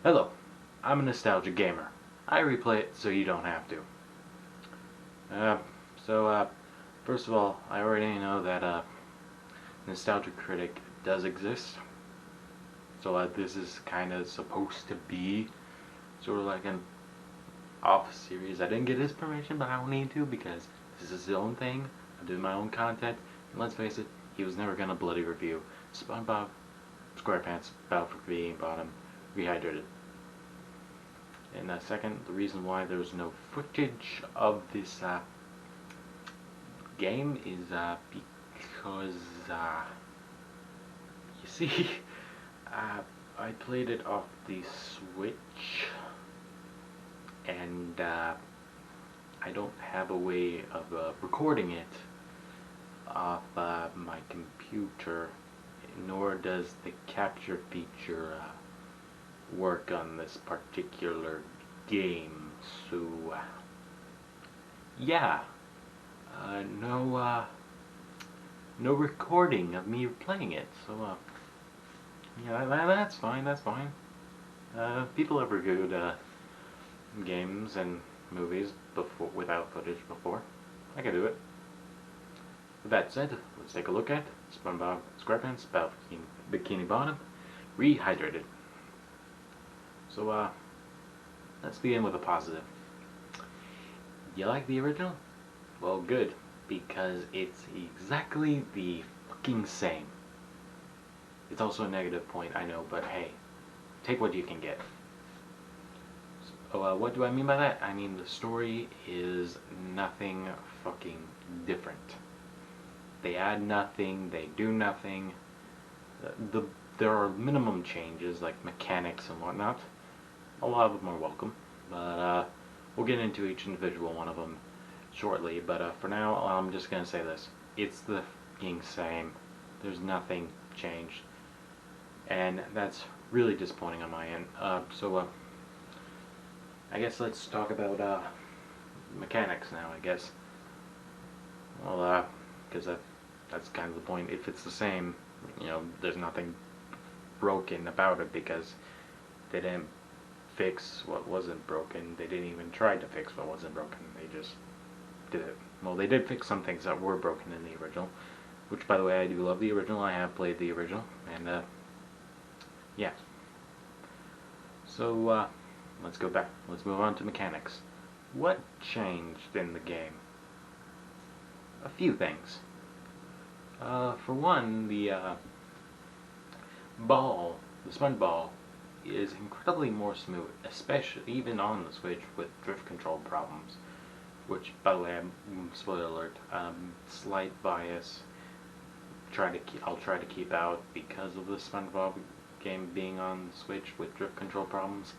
Hello, I'm a nostalgia gamer. I replay it so you don't have to. Uh, so, first of all, I already know that Nostalgia Critic does exist. So this is kind of supposed to be sort of like an off series. I didn't get his permission, but I don't need to because this is his own thing. I'm doing my own content. And let's face it, he was never gonna bloody review SpongeBob SquarePants Battle for Bikini Bottom Rehydrated. And second, the reason why there's no footage of this game is because you see, I played it off the Switch, and I don't have a way of recording it off my computer, nor does the capture feature work on this particular game. So yeah, no recording of me playing it. So yeah, that's fine. That's fine. People have reviewed games and movies before without footage before. I can do it. With that said, let's take a look at SpongeBob SquarePants Battle for Bikini Bottom Rehydrated. So let's begin with a positive. You like the original? Well, good, because it's exactly the fucking same. It's also a negative point, I know, but hey, take what you can get. So, what do I mean by that? I mean the story is nothing fucking different. They add nothing, they do nothing. There are minimum changes like mechanics and whatnot. A lot of them are welcome, but we'll get into each individual one of them shortly. But for now, I'm just gonna say this: it's the fucking same. There's nothing changed, and that's really disappointing on my end. So I guess let's talk about mechanics now. I guess. Well, because that's kind of the point. If it's the same, you know, there's nothing broken about it because they didn't fix what wasn't broken. They didn't even try to fix what wasn't broken. They just did it. Well, they did fix some things that were broken in the original, which, by the way, I do love the original. I have played the original, and yeah. So let's go back. Let's move on to mechanics. What changed in the game? A few things. For one, the sponge ball, is incredibly more smooth, especially even on the Switch with drift control problems. Which, by the way, spoiler alert, slight bias. I'll try to keep out because of the SpongeBob game being on the Switch with drift control problems.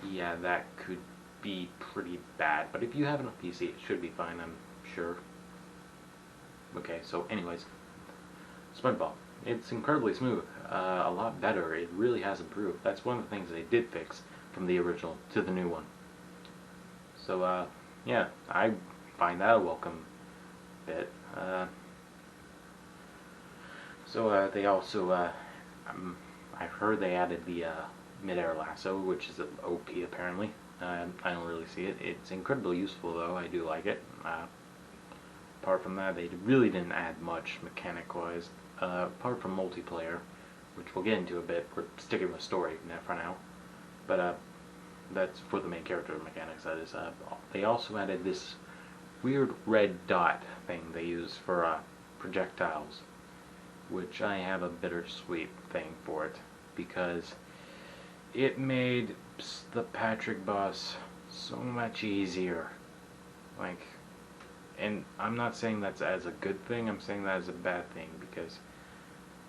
Yeah, that could be pretty bad. But if you have it on PC, it should be fine, I'm sure. Okay, so anyways, SpongeBob. It's incredibly smooth, a lot better. It really has improved. That's one of the things they did fix from the original to the new one. So, yeah, I find that a welcome bit. They also, I've heard they added the mid-air lasso, which is OP apparently. I don't really see it. It's incredibly useful though. I do like it. Apart from that, they really didn't add much mechanic-wise. Apart from multiplayer, which we'll get into a bit. We're sticking with story for now. But that's for the main character mechanics, that is. They also added this weird red dot thing they use for projectiles, which I have a bittersweet thing for it, because it made the Patrick boss so much easier. Like, and I'm not saying that's as a good thing, I'm saying that as a bad thing, because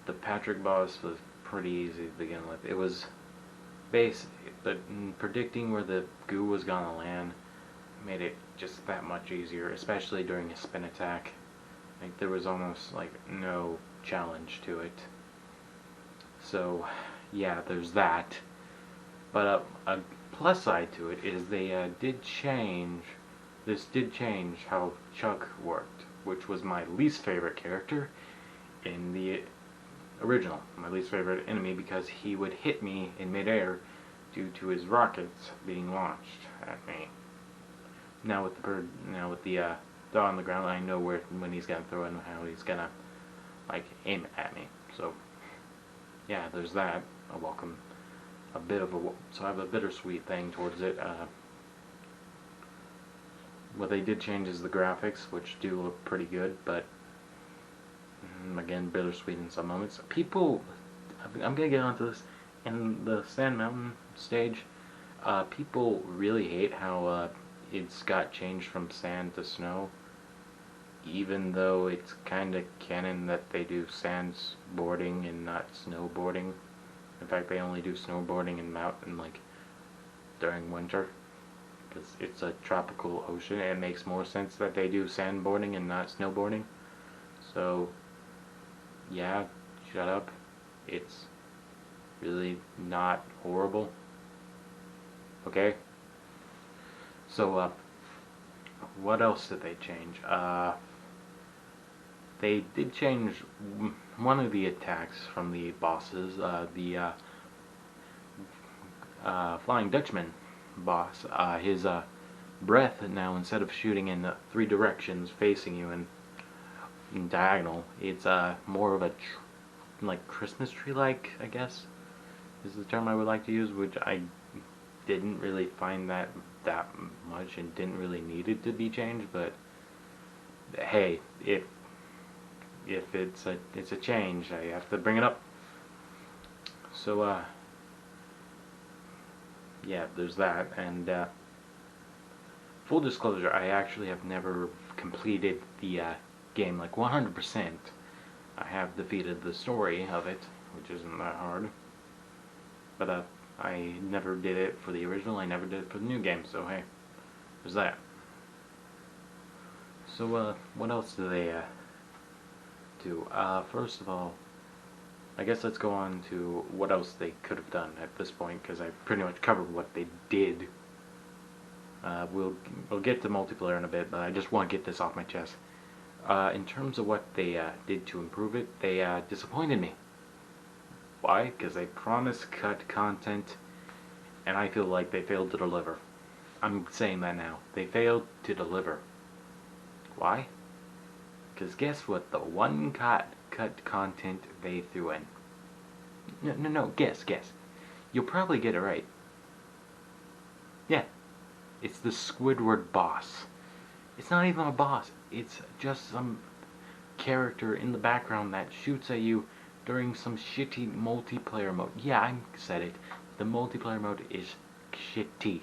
the Patrick boss was pretty easy to begin with. It was basic, but predicting where the goo was gonna land made it just that much easier, especially during a spin attack. Like, there was almost like no challenge to it. So yeah, there's that. But a plus side to it is they did change how Chuck worked, which was my least favorite character in the original. My least favorite enemy, because he would hit me in midair due to his rockets being launched at me. Now with the bird, now with the dot on the ground, I know when he's gonna throw it and how he's gonna like aim it at me. So yeah, there's that. I welcome a bit of a so I have a bittersweet thing towards it. What they did change is the graphics, which do look pretty good, but again, bittersweet in some moments. People, I'm gonna get onto this in the Sand Mountain stage. People really hate how it's got changed from sand to snow, even though it's kind of canon that they do sandboarding and not snowboarding. In fact, they only do snowboarding in mountain like during winter, because it's a tropical ocean. And it makes more sense that they do sandboarding and not snowboarding. So yeah, shut up. It's really not horrible. Okay? So, what else did they change? They did change one of the attacks from the bosses, the Flying Dutchman boss. His breath now, instead of shooting in 3 directions facing you in diagonal, it's more of a like Christmas tree-like, I guess, is the term I would like to use, which I didn't really find that much and didn't really need it to be changed. But hey, if it's a change, I have to bring it up. So yeah, there's that. And full disclosure, I actually have never completed the game like 100%. I have defeated the story of it, which isn't that hard. But I never did it for the original, I never did it for the new game, so hey, there's that. So what else do they do? First of all, I guess let's go on to what else they could have done at this point, because I pretty much covered what they did. We'll get to multiplayer in a bit, but I just want to get this off my chest. In terms of what they did to improve it, they disappointed me. Why? Because they promised cut content, and I feel like they failed to deliver. I'm saying that now. They failed to deliver. Why? Because guess what? The one cut content they threw in. No, guess. You'll probably get it right. Yeah. It's the Squidward boss. It's not even a boss. It's just some character in the background that shoots at you during some shitty multiplayer mode. Yeah, I said it. The multiplayer mode is shitty.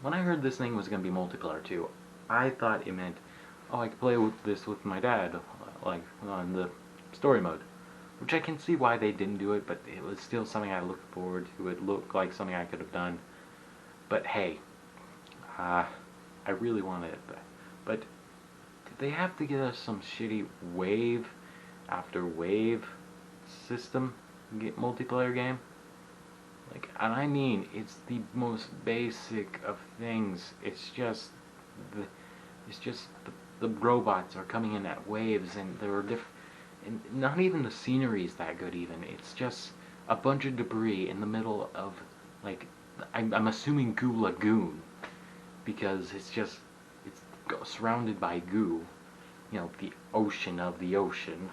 When I heard this thing was going to be multiplayer too, I thought it meant, oh, I could play this with my dad, like on the story mode. Which I can see why they didn't do it, but it was still something I looked forward to. It looked like something I could have done. But hey, I really wanted it. But did they have to give us some shitty wave after wave system multiplayer game? Like, and I mean, it's the most basic of things. It's just the robots are coming in at waves, and there are different, and not even the scenery is that good. Even it's just a bunch of debris in the middle of, like, I'm assuming Goo Lagoon, because it's surrounded by goo. You know, the ocean of the ocean,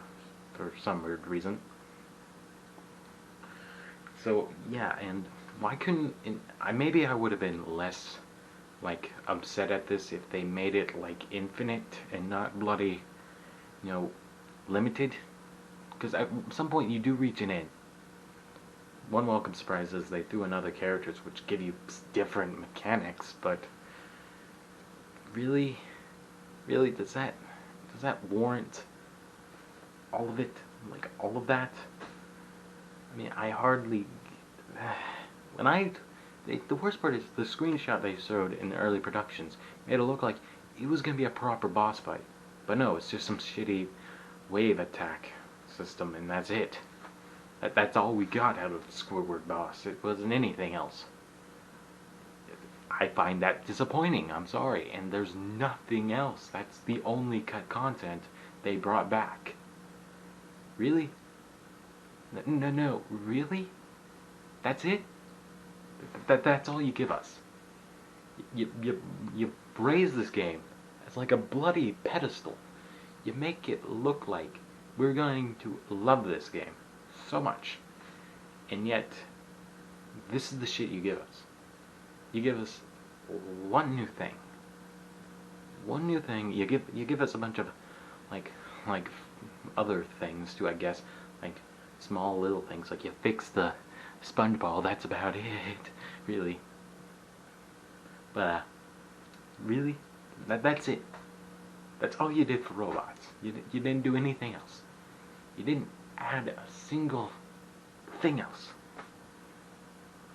for some weird reason. So yeah, and why couldn't maybe I would have been less like upset at this if they made it like infinite and not bloody, you know, limited. Because at some point you do reach an end. One welcome surprise is they threw in other characters which give you different mechanics, but really does that warrant all of it? Like all of that? I mean, I hardly. The worst part is the screenshot they showed in the early productions made it look like it was gonna be a proper boss fight, but no, it's just some shitty wave attack system, and that's it. That's all we got out of the Squidward boss. It wasn't anything else. I find that disappointing. I'm sorry, and there's nothing else. That's the only cut content they brought back. Really? No, really? That's it? That's all you give us. You raise this game as like a bloody pedestal. You make it look like we're going to love this game so much, and yet this is the shit you give us. You give us one new thing. One new thing. You give us a bunch of like like other things too, I guess, like small little things. Like you fix the sponge ball. That's about it, really. But really, that's it. That's all you did for robots. You didn't do anything else. You didn't add a single thing else.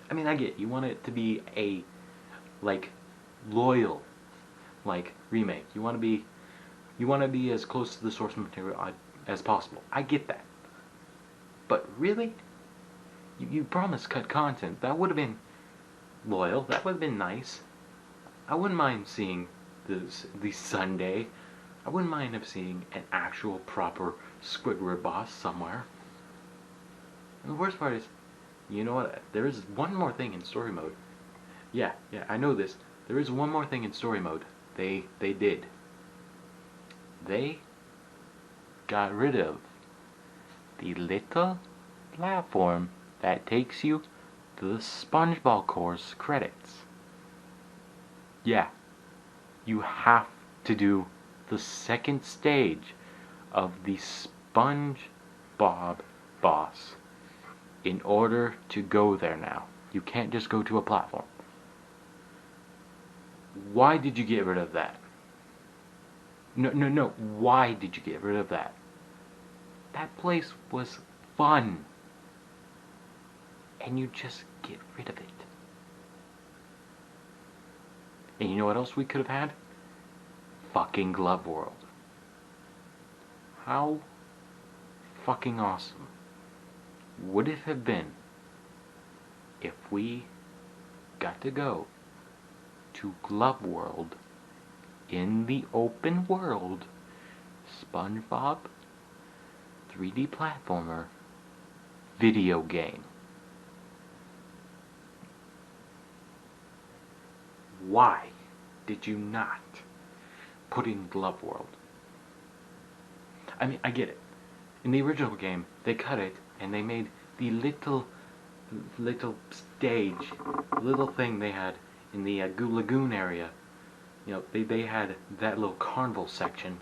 I mean, I get you want it to be a like loyal like remake. You want to be as close to the source material as possible. I get that. But really, you promised cut content. That would have been loyal. That would have been nice. I wouldn't mind seeing the Sunday. I wouldn't mind of seeing an actual proper Squidward boss somewhere. And the worst part is, you know what? There is one more thing in story mode. Yeah, I know this. There is one more thing in story mode. They did. They got rid of the little platform that takes you to the SpongeBob course credits. Yeah, you have to do the second stage of the SpongeBob boss in order to go there now. You can't just go to a platform. Why did you get rid of that? No. Why did you get rid of that? That place was fun. And you just get rid of it. And you know what else we could have had? Fucking Glove World. How fucking awesome would it have been if we got to go to Glove World in the open world SpongeBob 3D platformer video game? Why did you not put in Glove World? I mean, I get it. In the original game, they cut it and they made the little stage, little thing they had in the Goo Lagoon area. You know, they had that little carnival section.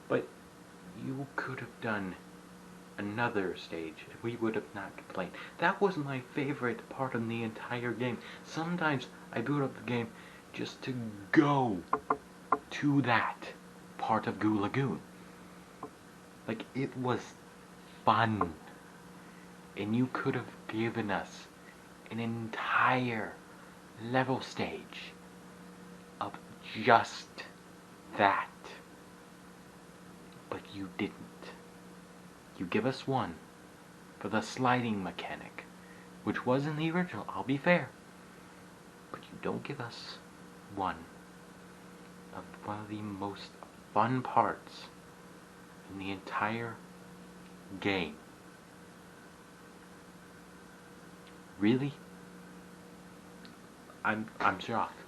But you could have done another stage. We would have not complained. That was my favorite part of the entire game. Sometimes I boot up the game just to go to that part of Goo Lagoon. Like, it was fun. And you could have given us an entire level stage of just that. But you didn't. You give us one for the sliding mechanic, which was in the original, I'll be fair. But you don't give us one of the most fun parts in the entire game. Really? I'm shocked.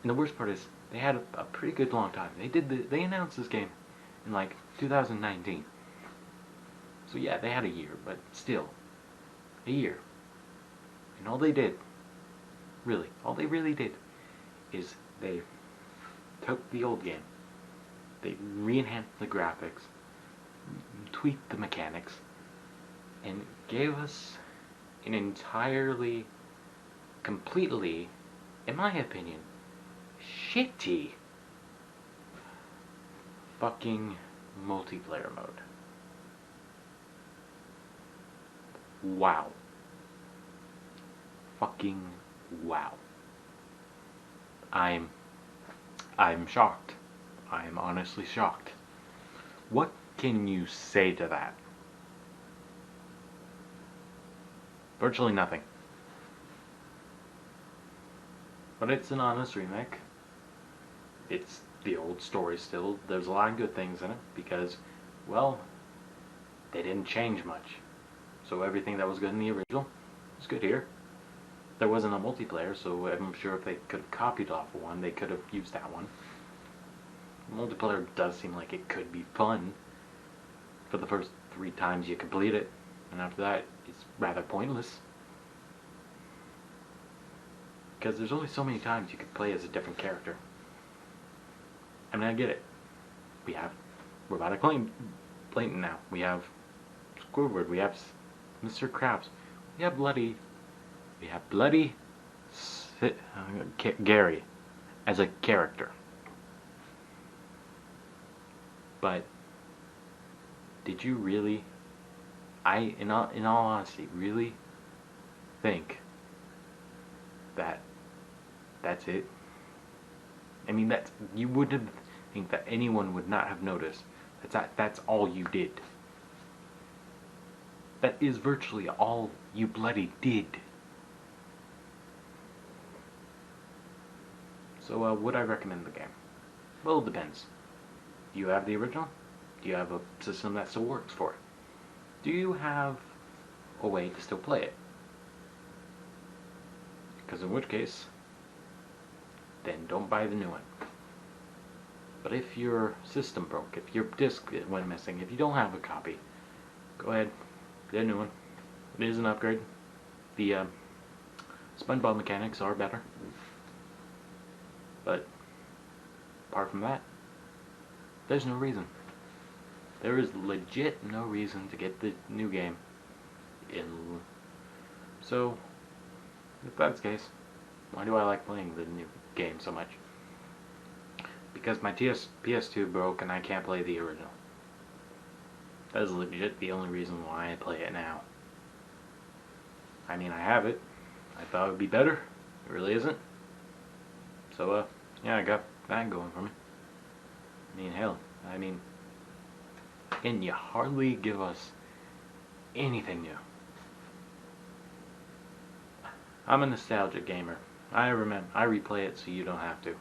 And the worst part is, they had a pretty good long time. They announced this game in like 2019. So yeah, they had a year, but still, a year. And all they did, all they really did, is they took the old game, they re-enhanced the graphics, tweaked the mechanics, and gave us an entirely, completely, in my opinion, shitty fucking multiplayer mode. Wow. Fucking wow. I'm shocked. I'm honestly shocked. What can you say to that? Virtually nothing. But it's an honest remake. It's the old story still. There's a lot of good things in it because, well, they didn't change much. So everything that was good in the original, It's good here. There wasn't a multiplayer, so I'm sure if they could have copied off of one, they could have used that one. Multiplayer does seem like it could be fun for the first 3 times you complete it, and after that, it's rather pointless. Because there's only so many times you could play as a different character. I mean, I get it. We have Robotic Clayton now. We have Squidward. We have Mr. Krabs. We have Bloody Gary as a character. But did you really, in all honesty, really think that that's it? I mean, you wouldn't think that anyone would not have noticed that's all you did. That is virtually all you bloody did. So, would I recommend the game? Well, it depends. Do you have the original? Do you have a system that still works for it? Do you have a way to still play it? Because in which case, then don't buy the new one. But if your system broke, if your disc went missing, if you don't have a copy, go ahead, get a new one. It is an upgrade. The SpongeBob mechanics are better. But apart from that, there's no reason. There is legit no reason to get the new game. So, if that's the case, why do I like playing the new game so much? Because my PS2 broke and I can't play the original. That is legit the only reason why I play it now. I mean, I have it. I thought it would be better. It really isn't. So, yeah, I got that going for me. I mean, hell, and you hardly give us anything new. I'm a nostalgic gamer. I replay it so you don't have to.